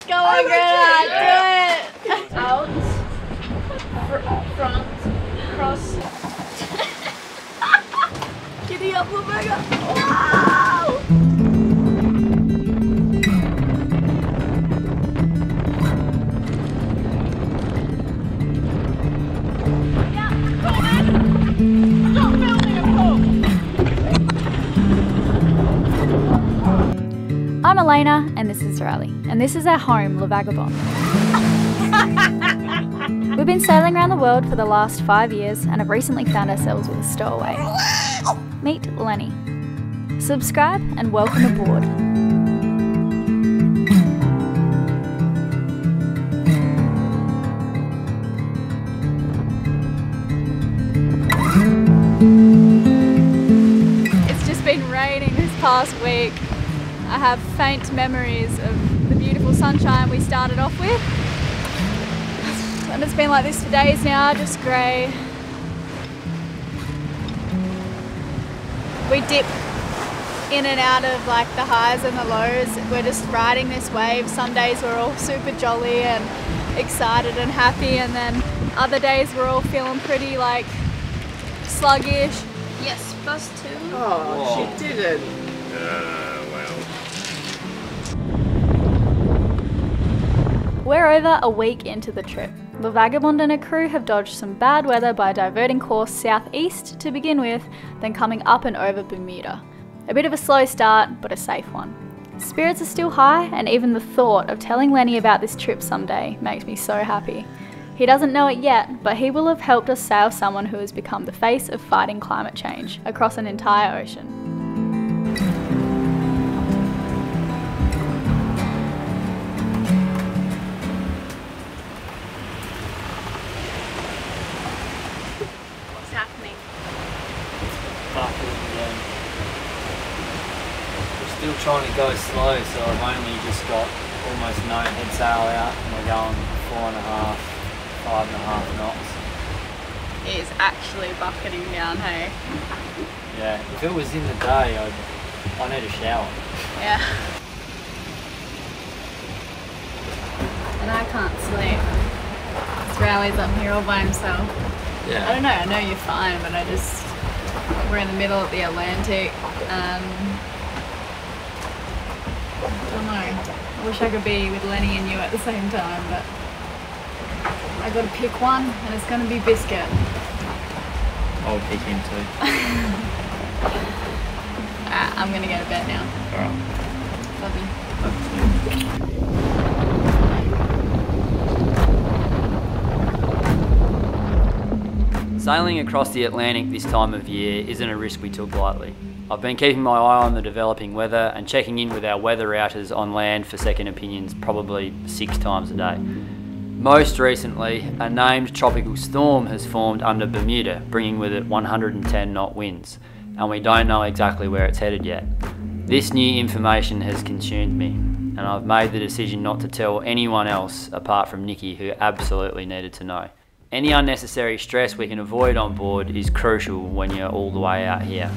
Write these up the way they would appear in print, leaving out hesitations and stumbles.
Go on, Greta, do it! Out, front, cross. Giddy up, Omega! Wow! I'm Elaynas and this is Riley, and this is our home, Vagabonde. We've been sailing around the world for the last 5 years and have recently found ourselves with a stowaway. Meet Lenny. Subscribe and welcome aboard. It's just been raining this past week. I have faint memories of the beautiful sunshine we started off with. And it's been like this for days now, just grey. We dip in and out of like the highs and the lows. We're just riding this wave. Some days we're all super jolly and excited and happy, and then other days we're all feeling pretty like sluggish. Yes, +2. Oh, whoa. She didn't. We're over a week into the trip. The Vagabonde and her crew have dodged some bad weather by diverting course southeast to begin with, then coming up and over Bermuda. A bit of a slow start, but a safe one. Spirits are still high, and even the thought of telling Lenny about this trip someday makes me so happy. He doesn't know it yet, but he will have helped us sail someone who has become the face of fighting climate change across an entire ocean. Still trying to go slow, so I've only just got almost no head sail out, and we're going 4.5, 5.5 knots. It is actually bucketing down, hey? Yeah, if it was in the day, I need a shower. Yeah. And I can't sleep. Riley's up here all by himself. Yeah. I don't know, I know you're fine, but we're in the middle of the Atlantic. I don't know. I wish I could be with Lenny and you at the same time, but I gotta pick one, and it's gonna be Biscuit. I'll pick him too. Alright, I'm gonna go to bed now. Alright. Love you. Sailing across the Atlantic this time of year isn't a risk we took lightly. I've been keeping my eye on the developing weather and checking in with our weather routers on land for second opinions probably 6 times a day. Most recently, a named tropical storm has formed under Bermuda, bringing with it 110 knot winds, and we don't know exactly where it's headed yet. This new information has consumed me, and I've made the decision not to tell anyone else apart from Nikki, who absolutely needed to know. Any unnecessary stress we can avoid on board is crucial when you're all the way out here.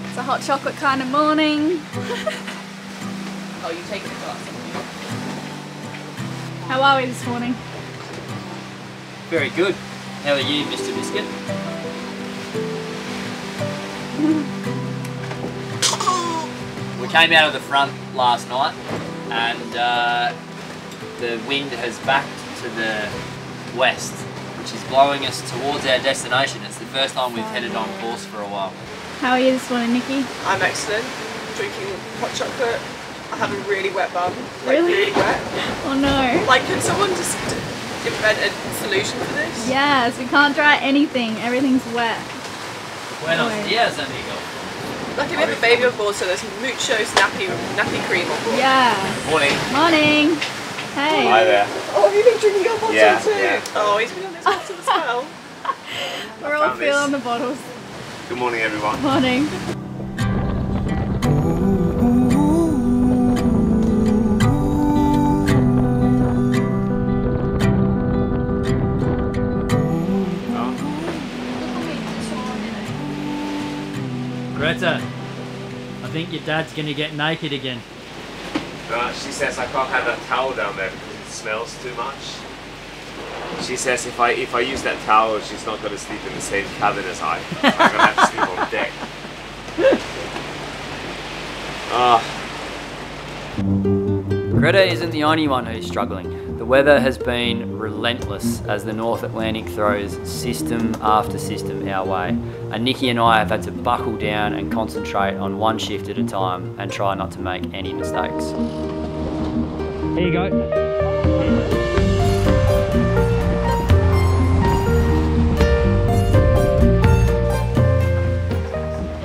It's a hot chocolate kind of morning. Oh, you taking the glass? How are we this morning? Very good. How are you, Mr. Biscuit? We came out of the front last night, and the wind has backed to the west, which is blowing us towards our destination. It's the first time we've headed on course for a while. How are you this morning, Nikki? I'm excellent. Drinking hot chocolate. I have a really wet bum. Like, Really? really wet. Oh no. Like, could someone just invent a solution for this? Yes, we can't dry anything. Everything's wet. Buenos Boy. dias, amigo. Like, if you have a baby on board, so there's mucho nappy cream on board. Yeah. Morning. Morning. Hey. Hi there. Oh, have you been drinking your bottle Yeah, too? yeah. Oh, he's been on this bottle as well. We're all found this. feeling the bottles. Good morning, everyone. Morning. Greta, I think your dad's gonna get naked again. She says I can't have that towel down there because it smells too much. She says if I use that towel, she's not gonna sleep in the same cabin as I. I'm gonna have to sleep on deck. Greta isn't the only one who's struggling. The weather has been relentless as the North Atlantic throws system after system our way, and Nikki and I have had to buckle down and concentrate on one shift at a time and try not to make any mistakes. Here you go.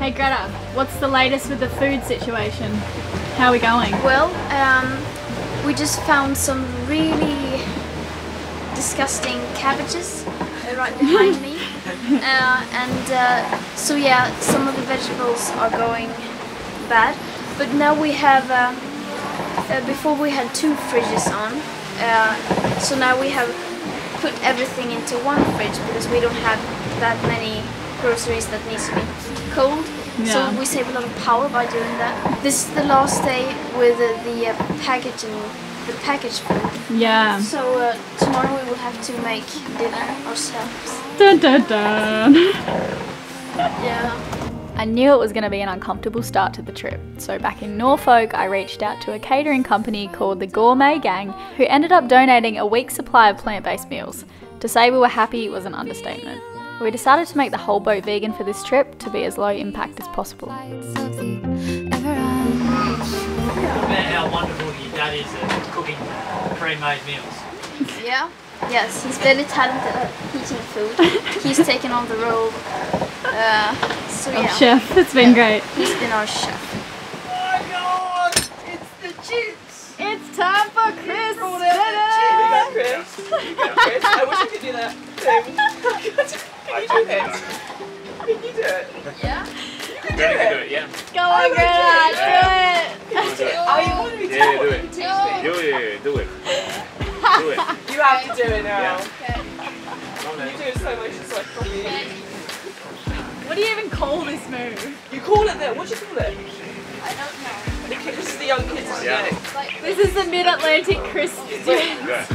Hey Greta, what's the latest with the food situation? How are we going? Well, we just found some really disgusting cabbages right behind me. So yeah, some of the vegetables are going bad. But now we have, before we had 2 fridges on, so now we have put everything into one fridge because we don't have that many groceries that needs to be cold. Yeah. So we save a lot of power by doing that. This is the last day with the packaged food. Yeah. So tomorrow we will have to make dinner ourselves. Dun dun dun. Yeah. I knew it was going to be an uncomfortable start to the trip, so back in Norfolk I reached out to a catering company called the Gourmet Gang, who ended up donating a week's supply of plant-based meals. To say we were happy was an understatement. We decided to make the whole boat vegan for this trip to be as low impact as possible. About how wonderful your dad is at cooking pre-made meals. Yeah. Yes, he's very talented at heating food. He's taken on the role. So yeah. Chef, it's been great. He's been our chef. Oh my god! It's the chips! It's time for Chris We dinner! got Chris. We got Chris. I wish I could do that. Can you do it? Can you do it? Yeah? You can do Ready to do it. it, yeah. Go on, Greta, do it! Oh, you want to be Yeah, told? do it. Teach me. Do it. Do it. You have to do it now. Yeah. Okay. Come on, You do it so much, it's like copy. What do you even call this move? You call it that? What do you call it? I don't know. This is the young kids Yeah. today. This is the Mid-Atlantic Chris dinner. Good.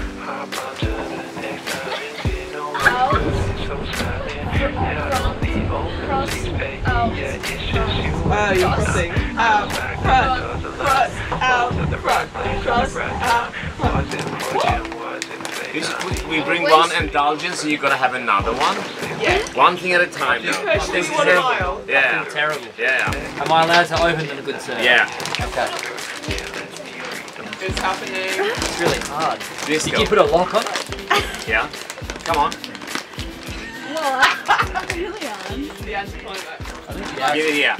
Wow, you're crossing. Out, front, cross, out, front, cross, out, We bring one indulgence, so you gotta have another one. Yeah. One thing at a time now. Push me 1 mile. Yeah. Terrible. Yeah. Am I allowed to open them, good sir? Yeah. Okay. It's happening. It's really hard. This Did you put a lock on it? Yeah. Come on. Really on. The anticlimax. Give it here.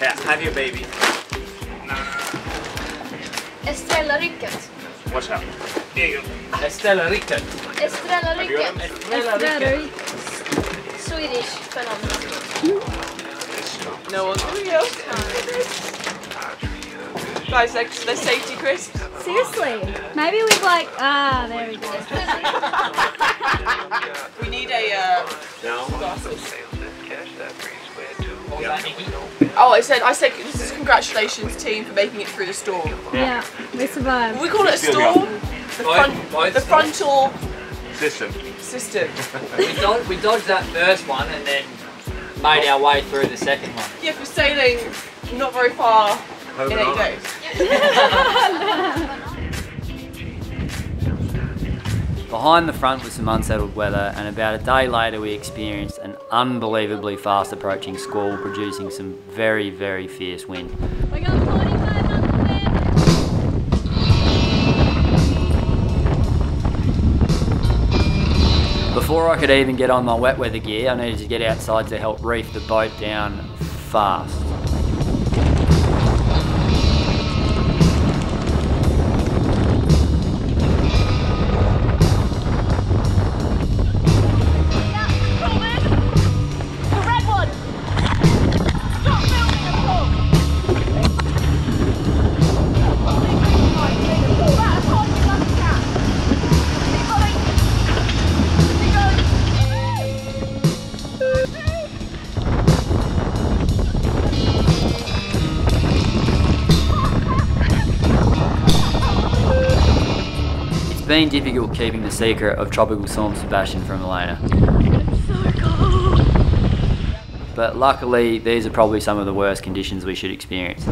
Yeah. Have your baby. Estrella Rycket. Watch out. There you go. Estella Rickert. Estrella Rycket. Estella Rickert. Swedish phenomenon. No one's doing it. Guys, they're safety crisps. Seriously, maybe we'd there we go. We need a No. glasses. What was that, Nikki? Oh, I said this is congratulations team for making it through the storm. Yeah, we survived. We call it a Still storm. The frontal System. system. We dodged that first one and then made our way through the second one. Yeah, for sailing not very far Have in a 8 banana. days. Behind the front was some unsettled weather, and about a day later we experienced an unbelievably fast approaching squall producing some very, very fierce wind. We got 45 knots of wind. Before I could even get on my wet weather gear, I needed to get outside to help reef the boat down fast. been difficult keeping the secret of Tropical Storm Sebastian from Elayna. It's so cold. But luckily, these are probably some of the worst conditions we should experience.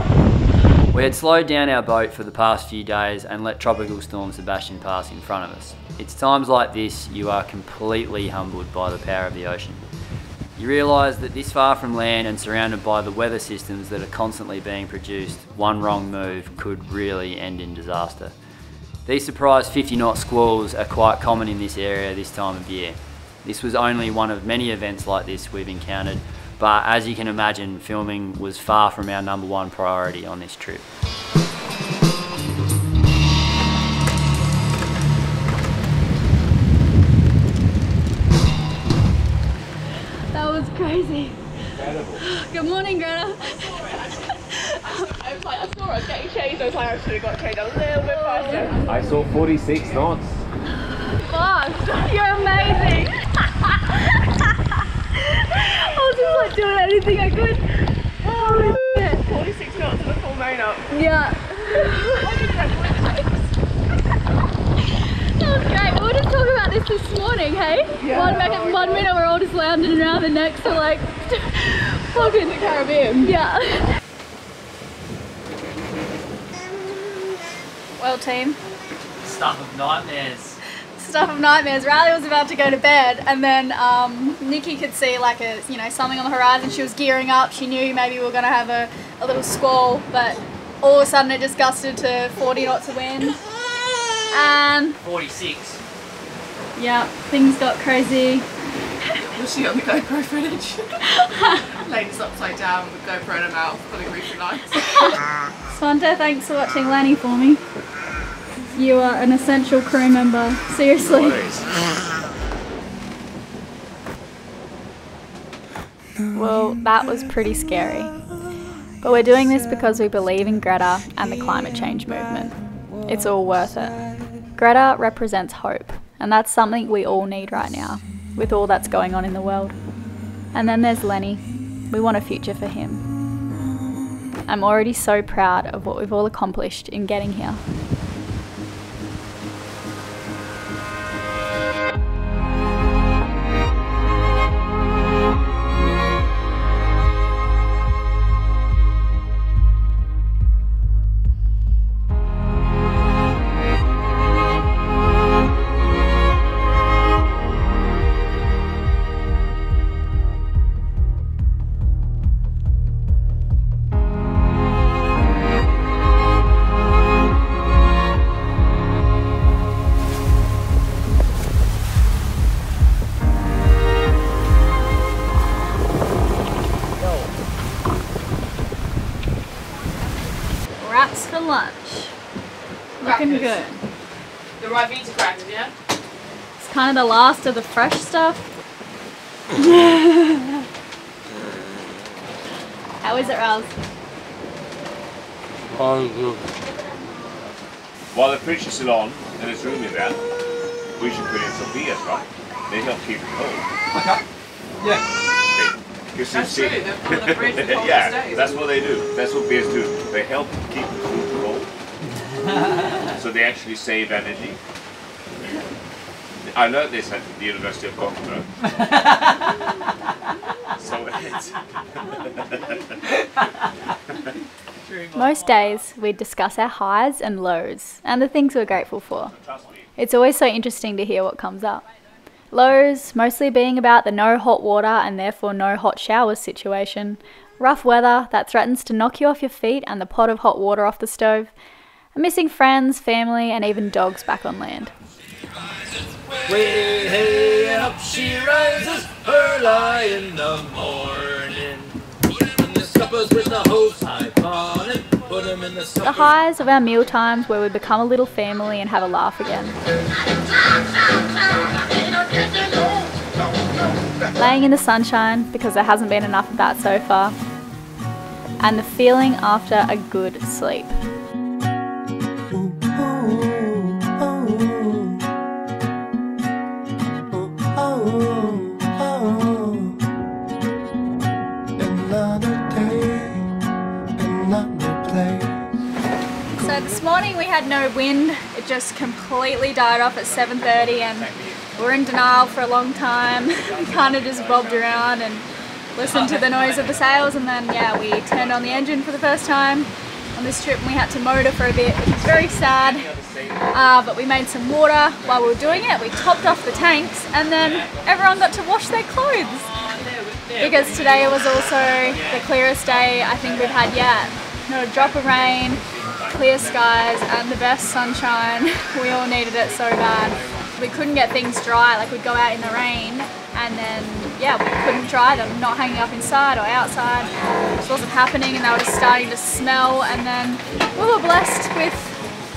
We had slowed down our boat for the past few days and let Tropical Storm Sebastian pass in front of us. It's times like this you are completely humbled by the power of the ocean. You realise that this far from land and surrounded by the weather systems that are constantly being produced, one wrong move could really end in disaster. These surprise 50-knot squalls are quite common in this area this time of year. This was only one of many events like this we've encountered, but as you can imagine, filming was far from our #1 priority on this trip. That was crazy. Incredible. Good morning, Greta. I saw us getting changed. I was like, I should have got changed a little bit faster. I saw 46 knots. Fast. You're amazing. I was just like doing anything I could. Holy shit. 46 knots and a full main up. Yeah. That was great. We were just talking about this morning, hey? Yeah. One minute we're all just lounging around, the next we're like fucking The Caribbean. yeah. Well, team. Stuff of nightmares. Stuff of nightmares. Riley was about to go to bed, and then Nikki could see like something on the horizon. She was gearing up. She knew maybe we were gonna have a little squall, but all of a sudden it just gusted to 40 knots of wind. And 46. yeah, things got crazy. You'll see on the GoPro footage. Lady's upside down with GoPro in her mouth, pulling roofing lines. Svante, thanks for watching Lanny for me. You are an essential crew member. Seriously. Well, that was pretty scary. But we're doing this because we believe in Greta and the climate change movement. It's all worth it. Greta represents hope, and that's something we all need right now, with all that's going on in the world. And then there's Lenny. We want a future for him. I'm already so proud of what we've all accomplished in getting here. Wraps for lunch. Looking good. The Ribena crackers, yeah? It's kind of the last of the fresh stuff. How is it, Raz? While the fridge is still on and there's room in there, we should put in some beers, right? They help keep it cold. Okay. Yeah. That's true, they're full of the fridge for cold yeah, days. that's what they do. That's what beers do. They help keep the food cold. So they actually save energy. I learned this at the University of Gothenburg. So it's... Most days we'd discuss our highs and lows and the things we're grateful for. It's always so interesting to hear what comes up. Lows mostly being about the no hot water and therefore no hot showers situation, rough weather that threatens to knock you off your feet and the pot of hot water off the stove, and missing friends, family and even dogs back on land. Way hey up she rises early in the morning. When the suppers with the hose pipe on it, put 'em in the suppers. The highs of our meal times where we become a little family and have a laugh again. Laying in the sunshine because there hasn't been enough of that so far. And the feeling after a good sleep. So this morning we had no wind. It It just completely died off at 7:30 and we're in denial for a long time. We kind of just bobbed around and listened to the noise of the sails, and then yeah, we turned on the engine for the first time on this trip and we had to motor for a bit, which was very sad. But we made some water while we were doing it. We topped off the tanks and then everyone got to wash their clothes. Because today was also the clearest day I think we've had yet. Not a drop of rain, clear skies and the best sunshine. We all needed it so bad. We couldn't get things dry, like we'd go out in the rain and then yeah, we couldn't dry them, not hanging up inside or outside. It just wasn't happening and they were just starting to smell, and then we were blessed with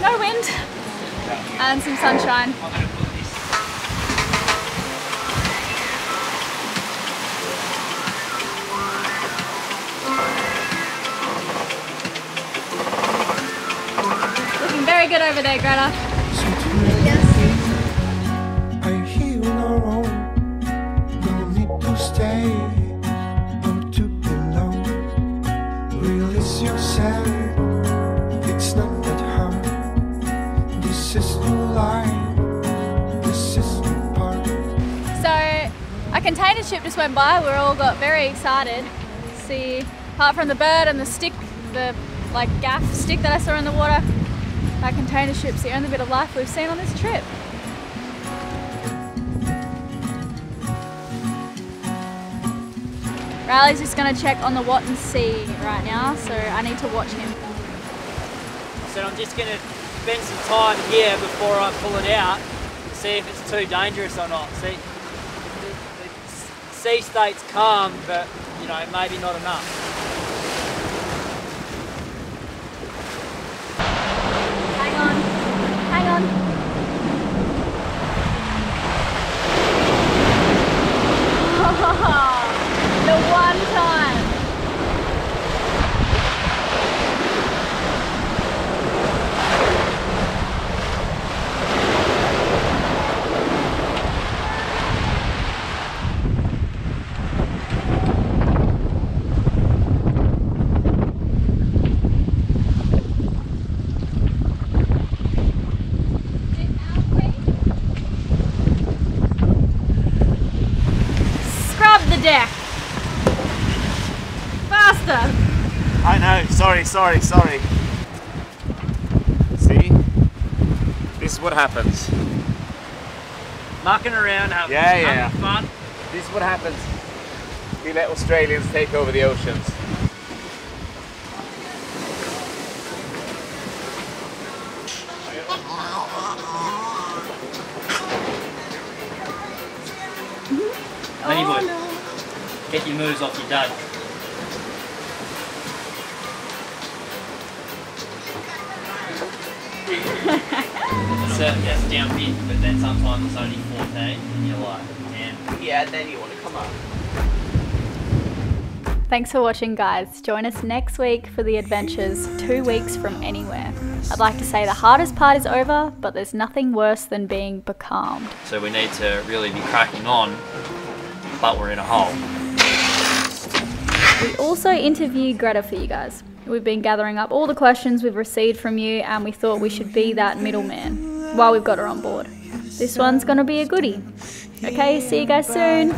no wind and some sunshine. Looking very good over there, Greta. A container ship just went by. We all got very excited to see, apart from the bird and the stick, the like gaff stick that I saw in the water, that container ship's the only bit of life we've seen on this trip. Riley's just going to check on the Watton Sea right now, so I need to watch him. So I'm just going to spend some time here before I pull it out, see if it's too dangerous or not. See, the sea state's calm, but you know, maybe not enough. Hang on, hang on. The one time. Scrub the deck. Faster. I know, sorry. See? This is what happens. Mucking around, having fun. This is what happens. We let Australians take over the oceans. Anyway, get your moves off your dad. That's downwind, but then sometimes it's only 14 and you're like, damn. Yeah, then you want to come up. Thanks for watching, guys. Join us next week for the adventures 2 weeks from anywhere. I'd like to say the hardest part is over, but there's nothing worse than being becalmed. So we need to really be cracking on, but we're in a hole. We also interviewed Greta for you guys. We've been gathering up all the questions we've received from you, and we thought we should be that middleman while we've got her on board. This one's gonna be a goodie. Okay, see you guys soon.